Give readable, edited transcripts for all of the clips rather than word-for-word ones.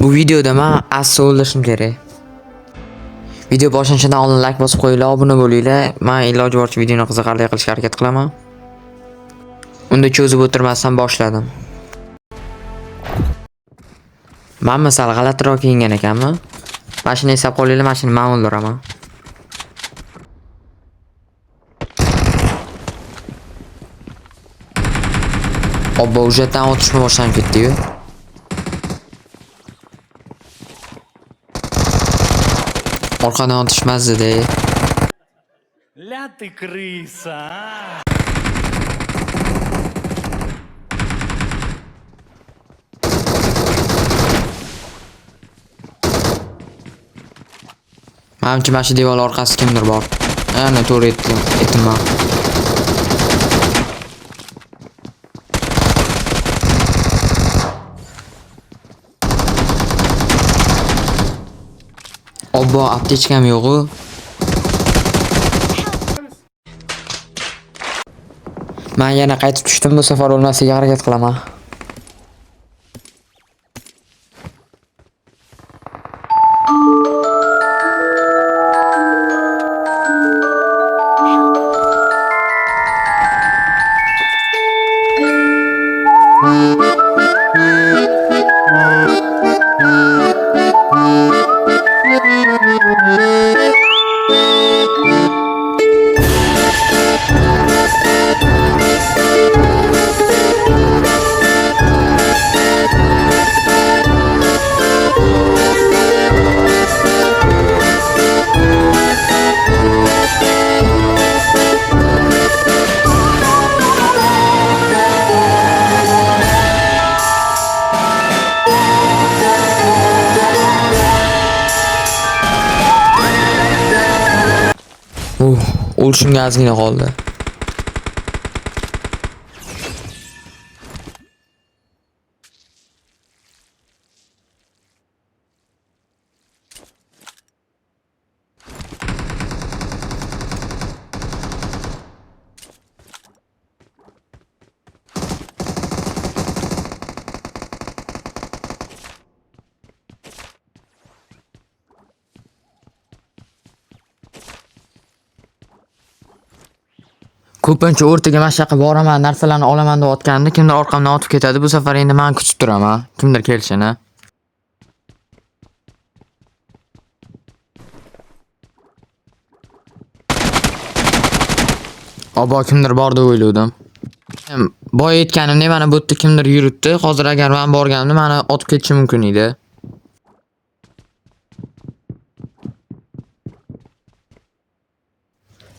Bu videoda men asli o'ldirishim kerak. Video boshlanishidan oldin like bosib qo'yinglar, obuna bo'linglar. Men iloji boricha videoni qiziqarli qilishga harakat qilaman. Unda cho'zib o'tirmasdan boshladim. Men misol g'alatiroq kiyingan ekanmi? Mashina hisob qo'yinglar, mashina men o'ldiraman. Obbo, ujetdan otishma boshlanib ketdi-yu. Orqadan otishmazdi-da. Ля ты крыса, а! Menimcha mana shu devor orqasida kimdir bor. Ana to'g'ri aytdim. Obbo, aptechkam yo'q-ku. Men yana qaytib tushdim, bu safar o'lmaslikka harakat qilaman. O'lishimga ozgina qoldi. Ko'pincha o'rtaga mashaqqa boraman, narsalarni olaman deb otganimda kimdir orqamdan otib ketadi. Bu safar endi men kutib turaman, kimdir kelishini. Obbo, kimdir bor deb o'yladim. Boya aytganimdek, mana bu yerda kimdir yuribdi. Hozir agar men borganimda meni otib ketishi mumkin edi.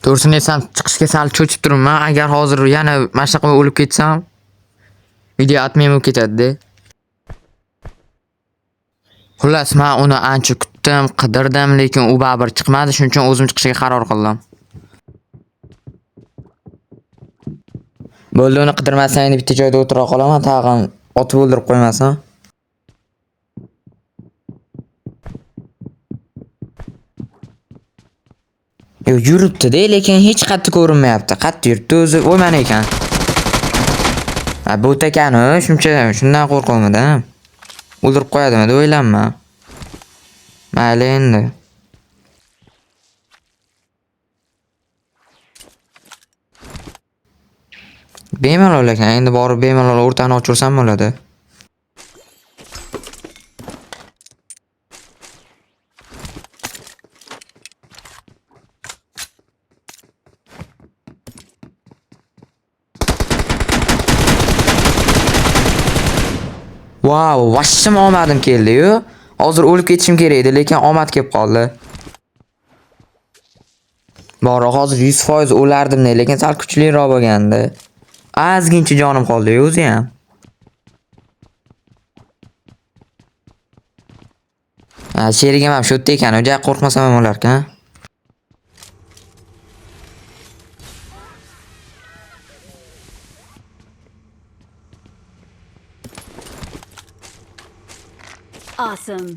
To'g'risini aytsam, chiqishga sal cho'chib turibman. Agar hozir yana mashaqqa o'lib ketsam, video atmay bo'lib ketadi-da. Xullas, men uni ancha kutdim, qidirdim, lekin u baribir chiqmadi. Shuning uchun o'zim chiqishga qaror qildim. Bo'ldi, uni qidirmasam endi bitta joyda o'tira qolaman, tag'in otib o'ldirib qo'ymasam. Yo, yuribdi-da, lekin hech qayerda ko'rinmayapti. Qayerda yuribdi o'zi? Voy, mana ekan. Ha, bu ekan-ku, shundan qo'rqolmadim. O'ldirib qo'yadimi deb o'ylayman. Mayli endi. Bemalol ekan, endi borib bemalol o'rtani ochirsam bo'ladi. Wow, vashim omadim keldi-yu. Hozir o'lib ketishim kerak edi, lekin omad kelib qoldi. Bora, hozir 100% o'lardim-da, lekin sal kuchliroq bo'lgandi. Ozgincha jonim qoldi-yu o'zi ham. Ha, sherigim ham shu yerda ekan, o'ja qo'rqmasam ham bo'lar-ekan. Awesome.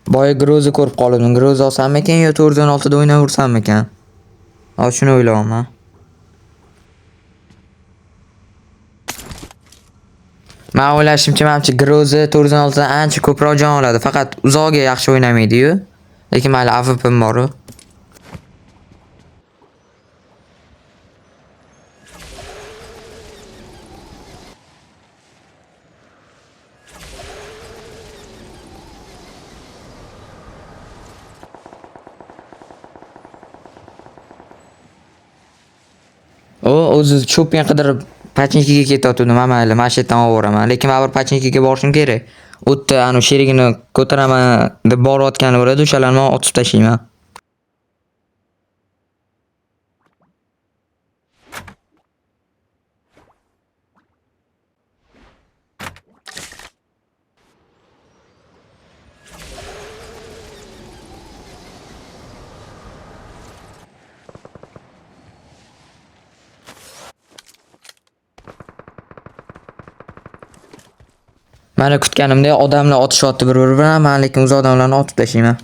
Boya Groza ko'rib qoldim. Groza olsam ekan yo 416 da o'ynaversam ekan? Hozir shuni o'ylayapman. Men o'ylashimcha, menimcha Groza 416 dan ancha ko'proq jon oladi. Faqat uzoqga yaxshi o'ynamaydi-yu. Lekin mayli, AWP'm bor-ku. O'zi shopping qidirib Pachinkiga ketayotgandim, mayli, mana shu yerdan olaveraman. Lekin men bir Pachinkiga borishim kerak. U yerda anu sherigini ko'taraman deb borayotgani bo'ladi, o'shalarni otib tashlayman. Mana kutganimdek odamlar otishyapti bir-biri bilan, men lekin o'z odamlarni otib tashlayman.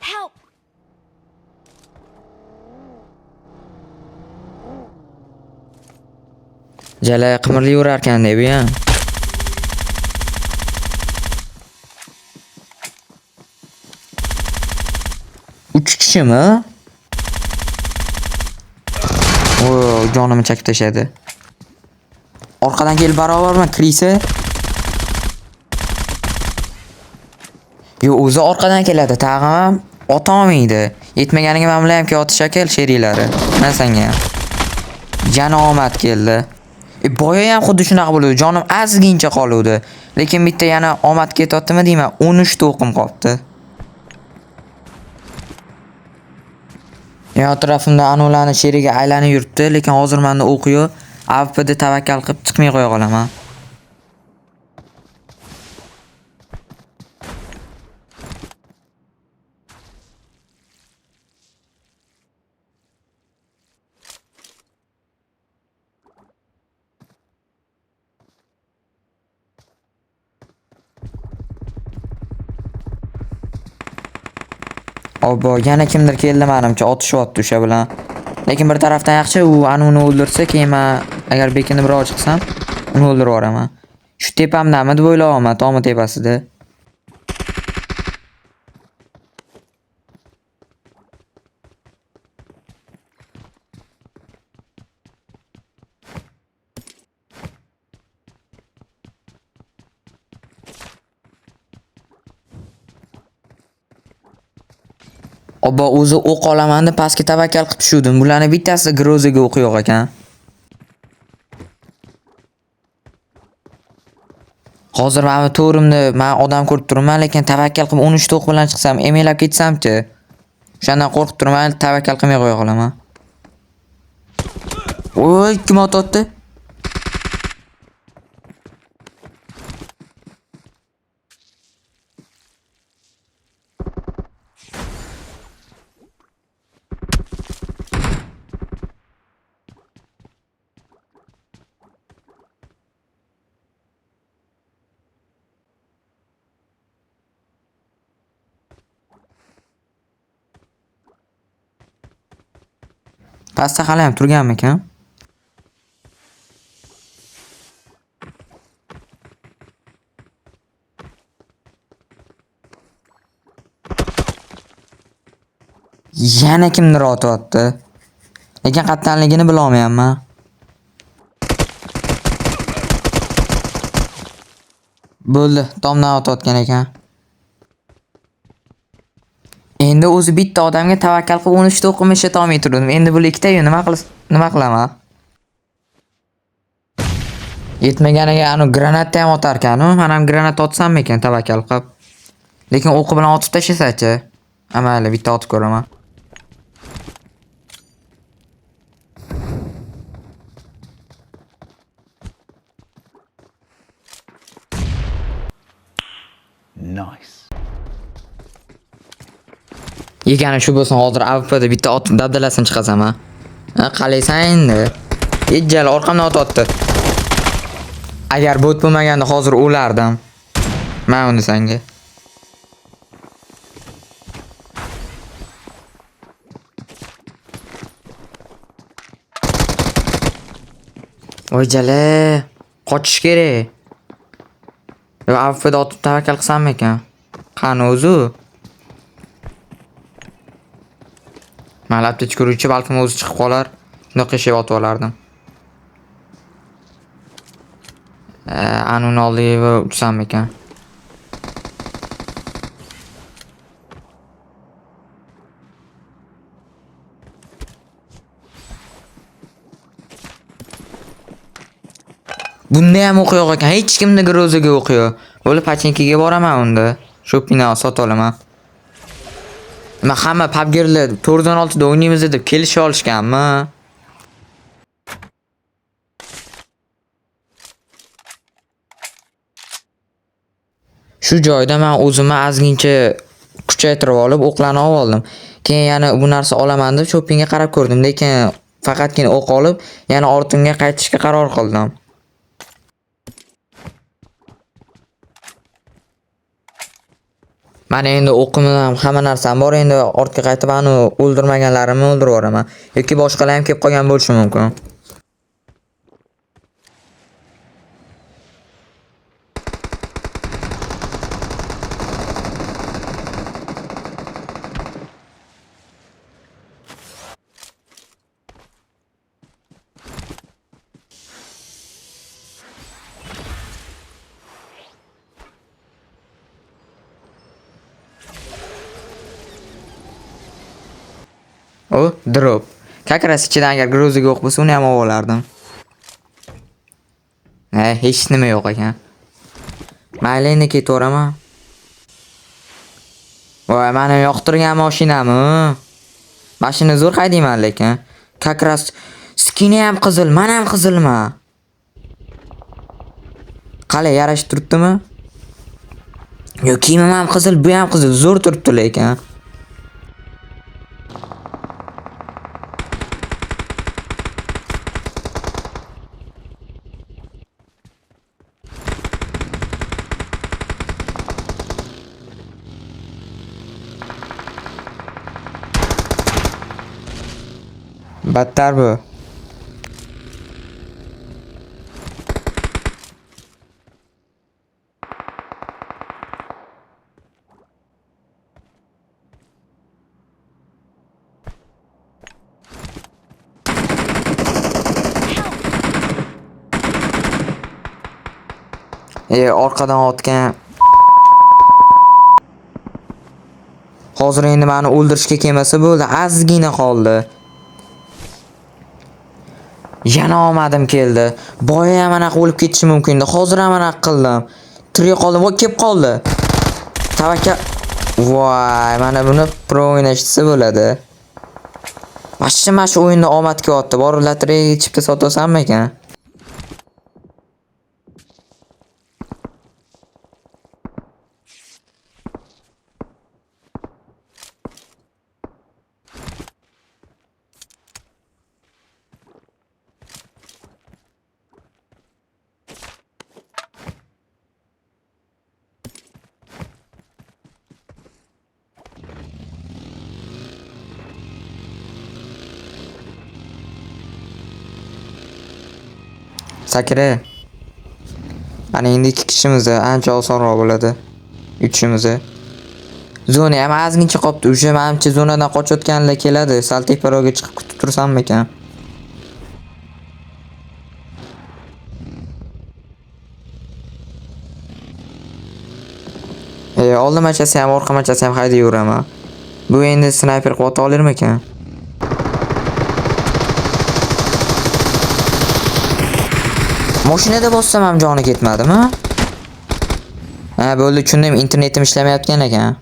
Help! Jala qimirli yurarkan deb, ya. Uch kishimi? Jonimni chakib tashladi. Orqadan kelib barobarmi Krisa? Yo, o'zi orqadan keladi, tag'am otolmaydi. Yetmaganiga men bilamki otish shakal sheriklari. Men senga ham. Yana omad keldi. Boya ham xuddi shunaqa bo'ldi. Jonim azgincha qoluvdi. Lekin bitta yana omad ketyaptimi deyman, 13 ta o'qim qolibdi. Yon tarafimda anularni sheriga aylanib yuribdi, lekin hozir menda o'q yo'q. AWP'da tavakkal qilib chiqmay qo'ya qolaman. Obbo, yana kimdir keldi menimcha, otishyapti o'sha bilan. Lekin bir tarafdan yaxshi, u anuni o'ldirsa, keyin men agar bekinib birov chiqsam, uni o'ldirib yuboraman. Shu tepamdami deb o'ylayapman, tomi tepasida. Obbo, o'zi o'q olaman deb pastga tavakkal qilib tushdim. Bularning bittasi Grozaga o'q yo'q ekan. Hozir men to'rimni men odam ko'rib turibman, lekin tavakkal qilib 13 ta o'q bilan chiqsam, emelab ketsam-chi. O'shandan qo'rqib turman, tavakkal qilmay qo'ya qolaman. Voy, kim ototdi? Pastda hali ham turganmikan? Yana kimdir otyapti. Lekin qattanligini bila olmayapman. Bo'ldi, tomdan otayotgan ekan. Endi o'zi bitta odamga tavakkal qilib 13 ta o'qim ishlata olmay turdim. Endi bu ikkita-yu nima qilaman? Yetmaganiga anu granatni ham otarkan-u. Men ham granat otsam ekan tavakkal qilib. Lekin o'qi bilan otib tashlasa-chi? Mayli, bitta otib ko'raman. Nice. Yegani shu bo'lsin, hozir AWP'da bitta otib dabdalasini chiqazaman. Qalaysan endi. Ejjal orqamdan ototdi. Agar bot bo'lmaganda hozir o'lardim. Men uni senga. Voy jala, qochish kerak. Yo, avfida otib tavakkal qilsam ekan. Qani o'zi? Malabda chiqiruvchi balkim o'zi chiqib qolar. Shunday qishib otib olardim. Anuni oldiga uçsam ekan. Bunda ham o'qiyoq ekan. Hech kimni grozaga o'qiyo. Bo'lib pachinkiga boraman unda. Shoppingni sotib olaman. Men hamma PUBG'lar 416 da o'ynaymiz deb kelishib olishganmi? Shu joyda men o'zimni azgincha kuchaytirib olib, o'qlarni oldim. Keyin yana bu narsa olaman deb shoppingga qarab ko'rdim, lekin faqatgina o'q olib, yana ortimga qaytishga qaror qildim. Mana endi o'qim ham hamma narsam bor, endi ortga qaytib ani o'ldirmaganlarimni o'ldirib yuboraman yoki boshqalar ham kelib qolgan bo'lishi mumkin. O, drop. Как раз ichidan agar grozaga yo'q bo'lsa, uni ham olib olardim. Hech nima yo'q ekan. Mayli endi ketaveraman. Voy, meni yoqtirgan mashinami? Mashina zo'r haydayman lekin. Как раз skini ham qizil, men ham qizilman. Qalay, yarashib turibdimi? Yo, kiyimim ham qizil, bu ham qizil, zo'r turibdi lekin. Battar bu. Orqadan otgan. Hozir endi meni o'ldirishga kelmasa bo'ldi, azgina qoldi. Yana omadim keldi. Boya ham anaqa o'lib ketishi mumkin edi. Hozir ham anaqa qildim. Tirik qoldim, voy kelib qoldi. Tavakkal. Voy, mana buni pro o'ynashsa bo'ladi. Mana shu o'yinda omad kelyapti. Borib lotereyaga chipta sotasanmi ekan? Sakra. Mana endi ikki kishimiz ancha osonroq bo'ladi. Uchimiz. Zona ham azgincha qopti. O'sha menimcha zonadan qochayotganlar keladi. Sal teparoqga chiqib kutib tursammi ekan? Oldin machasi ham, orqa machasi ham haydab yuraman. Bu endi snayper qilib ota olarmi ekan? Mashinada bossam ham joni ketmadimi? Bo'ldi, tushundim, internetim ishlamayotgan ekan.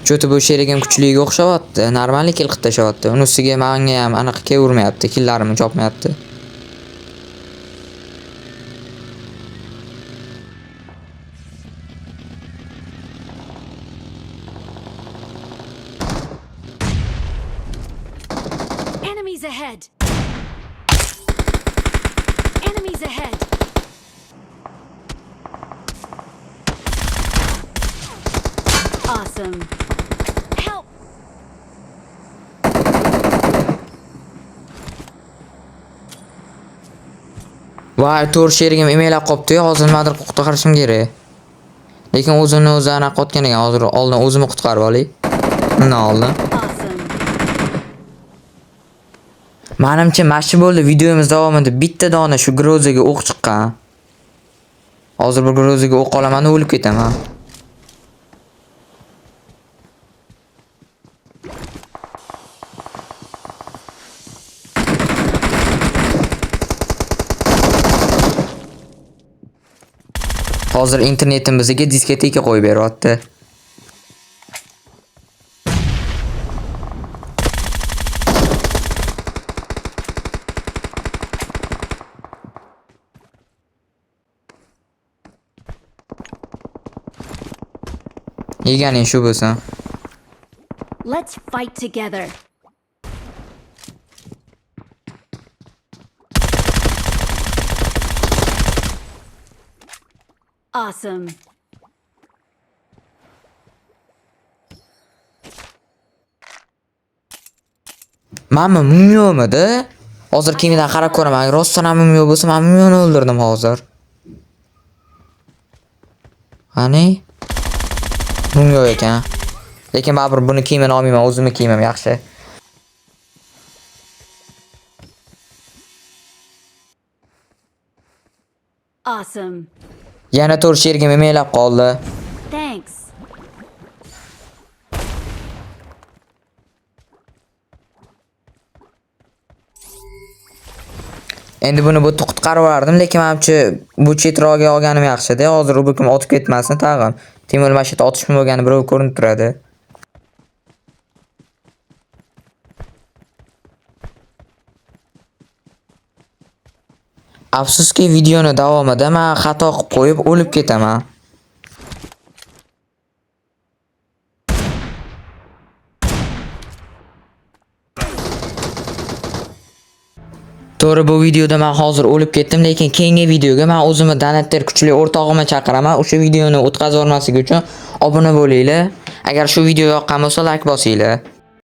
Cho'ti bu sherigim kuchliga o'xshayapti, normal kill qilib tashyapti. Uni ustiga menga ham anaqa kelavermayapti, killarimni chopmayapti. Enemies ahead. Enemies ahead. Awesome. Help. Voy, to'rt sherigim emaylab qopti, hozir nimadir qutqarishim kerak. Lekin o'zini anaqa qotgan ekan, hozir oldin o'zimni qutqarib olay. Undan oldin. Awesome. Menimcha mashq bo'ldi videomiz davomida bitta dona shu grozaga o'q chiqqan. Hozir bir grozaga o'q olaman, o'lib ketaman. Hozir internetim bizga diskoteka qo'yib beryapti. Yeganing shu bo'lsin. Let's fight together. Awesome. Mana mumyomidi? Hozir kemidan qarab ko'raman. Rostdan ham mumyo bo'lsa, men mumyoni o'ldirdim hozir. Qani? Mumyo ekan. Lekin baribir buni kiyimini olmayman, o'zimni kiyimim yaxshi. Awesome. Yana to'rt sherigim emaylab qoldi. Thanks. Endi buni bo'tni qutqarib yubordim, lekin menimcha bu chetroqga olganim yaxshi-da. Hozir u kim otib ketmasin tag'in. Temir mashina otishma bo'lgani birov ko'rinib turadi. Afsuski videoni davomida men xato qilib qo'yib o'lib ketaman. To'g'ri, bu videoda men hozir o'lib ketdim, lekin keyingi videoga men o'zimni donater kuchli o'rtog'imni chaqiraman. O'sha videoni o'tkazib olmasligi uchun obuna bo'linglar. Agar shu video yoqqan bo'lsa, like bosinglar.